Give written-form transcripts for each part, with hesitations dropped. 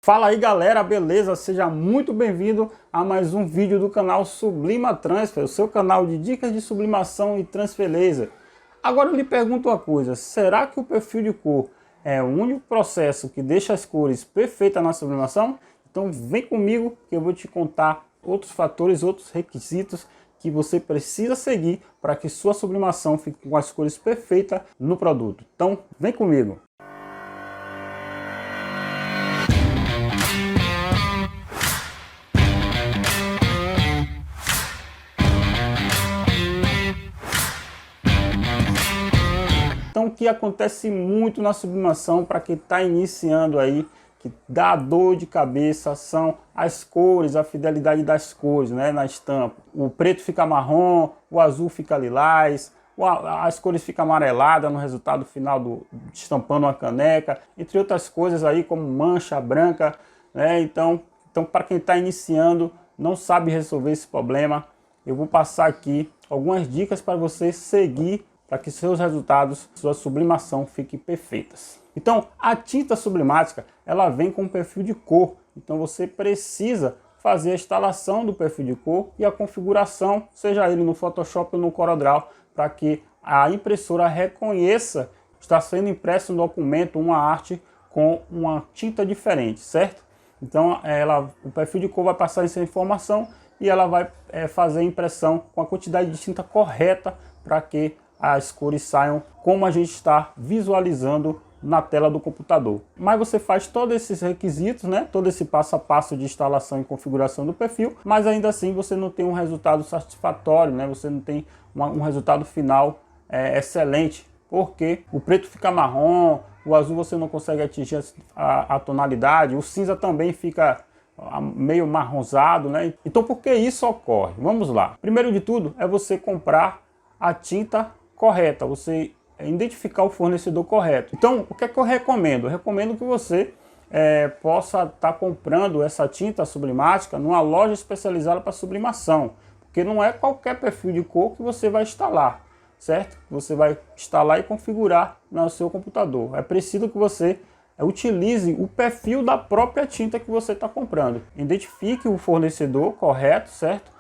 Fala aí galera, beleza? Seja muito bem-vindo a mais um vídeo do canal Sublima Transfer, o seu canal de dicas de sublimação e transfer laser. Agora eu lhe pergunto uma coisa, será que o perfil de cor é o único processo que deixa as cores perfeitas na sublimação? Então vem comigo que eu vou te contar outros fatores, outros requisitos que você precisa seguir para que sua sublimação fique com as cores perfeitas no produto. Então vem comigo! Então o que acontece muito na sublimação para quem está iniciando aí, que dá dor de cabeça, são as cores, a fidelidade das cores, né, na estampa. O preto fica marrom, o azul fica lilás, as cores ficam amareladas no resultado final estampando uma caneca, entre outras coisas aí como mancha branca, né? Então para quem está iniciando, não sabe resolver esse problema, eu vou passar aqui algumas dicas para você seguir para que seus resultados, sua sublimação fiquem perfeitas. Então, a tinta sublimática, ela vem com um perfil de cor. Então você precisa fazer a instalação do perfil de cor e a configuração, seja ele no Photoshop ou no CorelDRAW, para que a impressora reconheça que está sendo impresso um documento, uma arte com uma tinta diferente, certo? Então o perfil de cor vai passar essa informação e ela vai fazer a impressão com a quantidade de tinta correta para que as cores saiam como a gente está visualizando na tela do computador. Mas você faz todos esses requisitos, né? Todo esse passo a passo de instalação e configuração do perfil, mas ainda assim você não tem um resultado satisfatório, né? Você não tem um resultado final excelente, porque o preto fica marrom, o azul você não consegue atingir a tonalidade, o cinza também fica meio marronzado, né? Então por que isso ocorre? Vamos lá. Primeiro de tudo é você comprar a tinta correta, você identificar o fornecedor correto. Então, o que é que eu recomendo? Eu recomendo que você possa estar comprando essa tinta sublimática numa loja especializada para sublimação, porque não é qualquer perfil de cor que você vai instalar, certo? Você vai instalar e configurar no seu computador. É preciso que você utilize o perfil da própria tinta que você está comprando. Identifique o fornecedor correto, certo?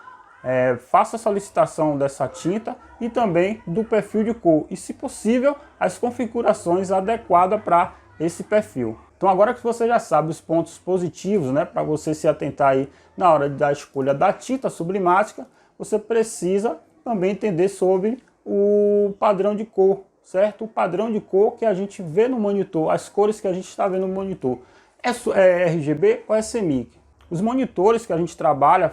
Faça a solicitação dessa tinta e também do perfil de cor e, se possível, as configurações adequadas para esse perfil. Então agora que você já sabe os pontos positivos, né, para você se atentar aí na hora da escolha da tinta sublimática, você precisa também entender sobre o padrão de cor, certo? O padrão de cor que a gente vê no monitor, as cores que a gente está vendo no monitor. É RGB ou é CMYK? Os monitores que a gente trabalha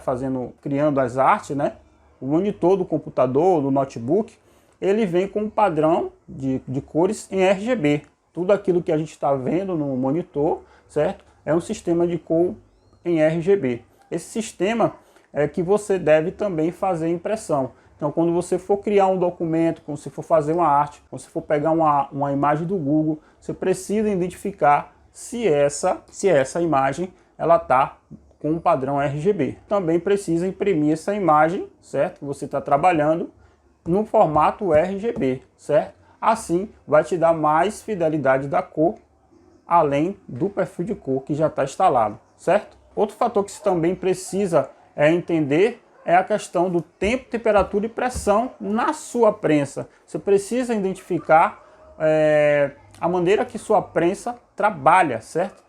criando as artes, né? O monitor do computador, do notebook, ele vem com um padrão de cores em RGB. Tudo aquilo que a gente está vendo no monitor, certo? É um sistema de cor em RGB. Esse sistema é que você deve também fazer impressão. Então, quando você for criar um documento, quando você for fazer uma arte, quando você for pegar uma imagem do Google, você precisa identificar se essa imagem ela está com um padrão RGB. Também precisa imprimir essa imagem, certo? Que você está trabalhando no formato RGB, certo? Assim vai te dar mais fidelidade da cor, além do perfil de cor que já está instalado, certo? Outro fator que você também precisa entender é a questão do tempo, temperatura e pressão na sua prensa. Você precisa identificar a maneira que sua prensa trabalha, certo?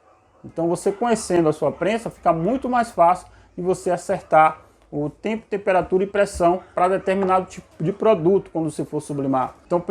Então você conhecendo a sua prensa, fica muito mais fácil de você acertar o tempo, temperatura e pressão para determinado tipo de produto quando você for sublimar. Então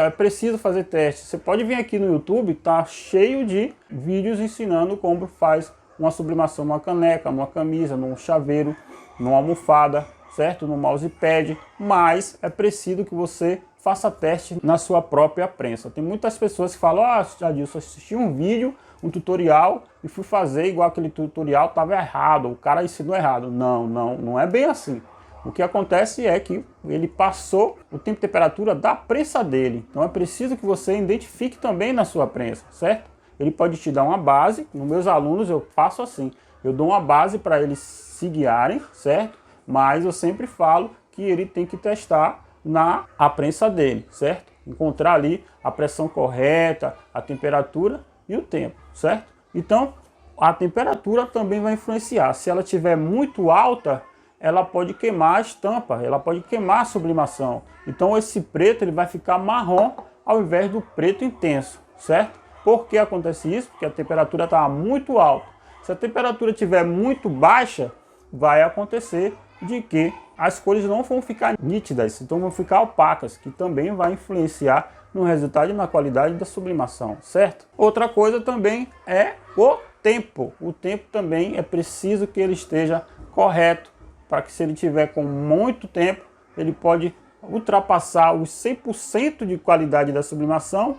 é preciso fazer teste. Você pode vir aqui no YouTube, tá cheio de vídeos ensinando como faz uma sublimação numa caneca, numa camisa, num chaveiro, numa almofada, certo? No mousepad, mas é preciso que você faça teste na sua própria prensa. Tem muitas pessoas que falam, Adilson, assisti um vídeo, um tutorial e fui fazer igual aquele tutorial, estava errado, o cara ensinou errado. Não é bem assim. O que acontece é que ele passou o tempo e temperatura da prensa dele. Então é preciso que você identifique também na sua prensa, certo? Ele pode te dar uma base, nos meus alunos eu faço assim, eu dou uma base para eles se guiarem, certo? Mas eu sempre falo que ele tem que testar na prensa dele, certo? Encontrar ali a pressão correta, a temperatura e o tempo, certo? Então, a temperatura também vai influenciar. Se ela estiver muito alta, ela pode queimar a estampa, ela pode queimar a sublimação. Então esse preto ele vai ficar marrom ao invés do preto intenso, certo? Por que acontece isso? Porque a temperatura está muito alta. Se a temperatura estiver muito baixa, vai acontecer de que as cores não vão ficar nítidas, então vão ficar opacas, que também vai influenciar no resultado e na qualidade da sublimação, certo? Outra coisa também é o tempo. O tempo também é preciso que ele esteja correto, para que se ele tiver com muito tempo, ele pode ultrapassar os 100% de qualidade da sublimação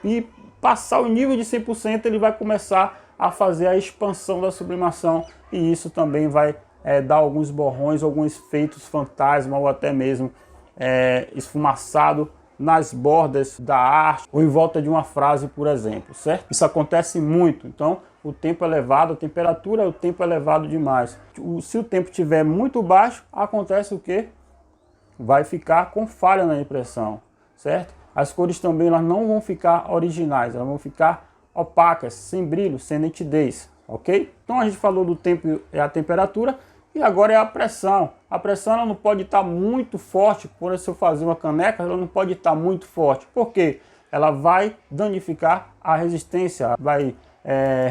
e passar o nível de 100%, ele vai começar a fazer a expansão da sublimação e isso também vai dar alguns borrões, alguns efeitos fantasma ou até mesmo esfumaçado nas bordas da arte ou em volta de uma frase, por exemplo, certo? Isso acontece muito, então o tempo elevado, a temperatura, o tempo elevado demais. Se o tempo estiver muito baixo, acontece o quê? Vai ficar com falha na impressão, certo? As cores também elas não vão ficar originais, elas vão ficar opacas, sem brilho, sem nitidez, ok? Então a gente falou do tempo e a temperatura, e agora é a pressão. A pressão ela não pode estar muito forte, por se eu fazer uma caneca, ela não pode estar muito forte. Por quê? Ela vai danificar a resistência, vai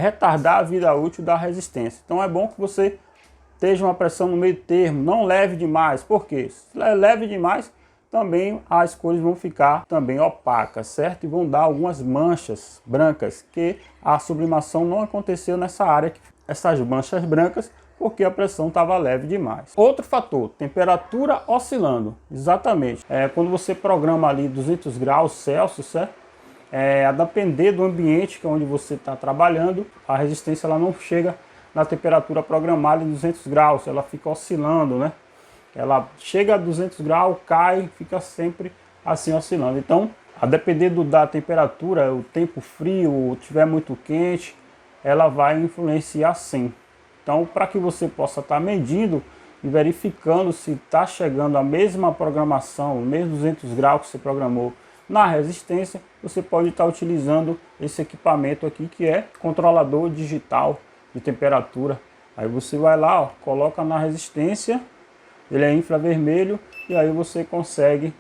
retardar a vida útil da resistência. Então é bom que você esteja uma pressão no meio termo, não leve demais. Por quê? Se é leve demais, também as cores vão ficar também opacas, certo? E vão dar algumas manchas brancas, que a sublimação não aconteceu nessa área, essas manchas brancas, porque a pressão estava leve demais. Outro fator, temperatura oscilando. Exatamente. Quando você programa ali 200 graus Celsius, certo? A depender do ambiente que é onde você está trabalhando, a resistência ela não chega na temperatura programada de 200 graus, ela fica oscilando, né? Ela chega a 200 graus, cai, fica sempre assim oscilando. Então, a depender da temperatura, o tempo frio, tiver muito quente, ela vai influenciar sim. Então, para que você possa estar medindo e verificando se está chegando a mesma programação, os mesmos 200 graus que você programou na resistência, você pode estar utilizando esse equipamento aqui que é controlador digital de temperatura. Aí você vai lá, ó, coloca na resistência, ele é infravermelho e aí você consegue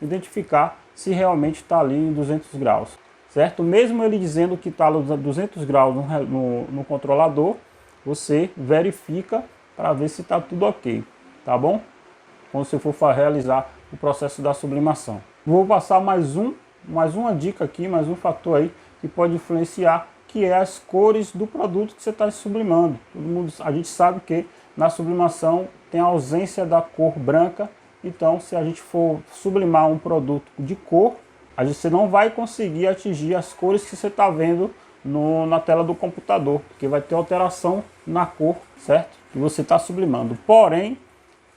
identificar se realmente está ali em 200 graus. Certo? Mesmo ele dizendo que está a 200 graus no controlador, você verifica para ver se está tudo ok, tá bom? Quando você for realizar o processo da sublimação. Vou passar mais uma dica aqui, mais um fator aí que pode influenciar, que é as cores do produto que você está sublimando. A gente sabe que na sublimação tem a ausência da cor branca, então se a gente for sublimar um produto de cor, você não vai conseguir atingir as cores que você está vendo na tela do computador, porque vai ter alteração na cor, certo? Que você está sublimando. Porém,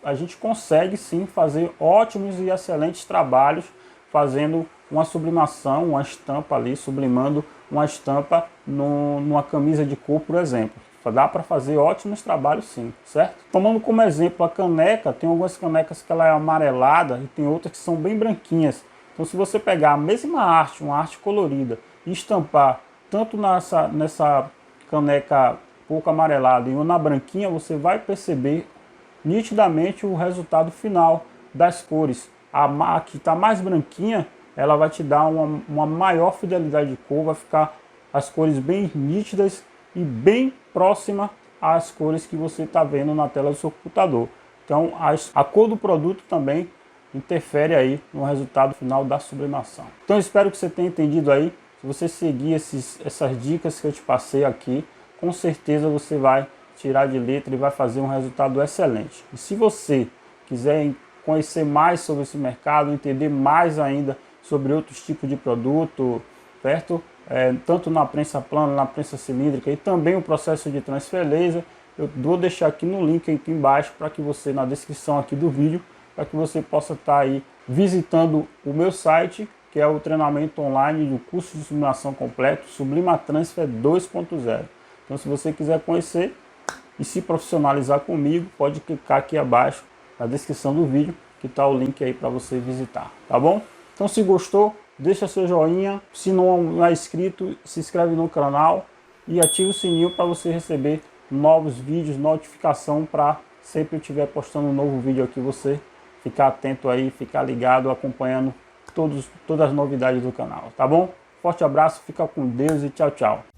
a gente consegue sim fazer ótimos e excelentes trabalhos fazendo uma sublimação, uma estampa ali, sublimando uma estampa numa camisa de cor, por exemplo. Dá para fazer ótimos trabalhos sim, certo? Tomando como exemplo a caneca, tem algumas canecas que ela é amarelada e tem outras que são bem branquinhas. Então se você pegar a mesma arte, uma arte colorida, e estampar tanto nessa caneca pouco amarelada e na branquinha, você vai perceber nitidamente o resultado final das cores. A que está mais branquinha, ela vai te dar uma maior fidelidade de cor, vai ficar as cores bem nítidas e bem próxima às cores que você está vendo na tela do seu computador. Então a cor do produto também interfere aí no resultado final da sublimação. Então eu espero que você tenha entendido aí. Se você seguir essas dicas que eu te passei aqui, com certeza você vai tirar de letra e vai fazer um resultado excelente. E se você quiser conhecer mais sobre esse mercado, entender mais ainda sobre outros tipos de produto, certo? Tanto na prensa plana, na prensa cilíndrica e também o processo de transfer laser, eu vou deixar aqui no link aqui embaixo para que você, na descrição aqui do vídeo, para que você possa estar aí visitando o meu site, que é o treinamento online do curso de sublimação completo, Sublima Transfer 2.0. Então se você quiser conhecer e se profissionalizar comigo, pode clicar aqui abaixo na descrição do vídeo, que está o link aí para você visitar, tá bom? Então se gostou, deixa seu joinha, se não é inscrito, se inscreve no canal e ative o sininho para você receber novos vídeos, notificação para sempre eu estiver postando um novo vídeo aqui, você ficar atento aí, ficar ligado, acompanhando todas as novidades do canal, tá bom? Forte abraço, fica com Deus e tchau, tchau.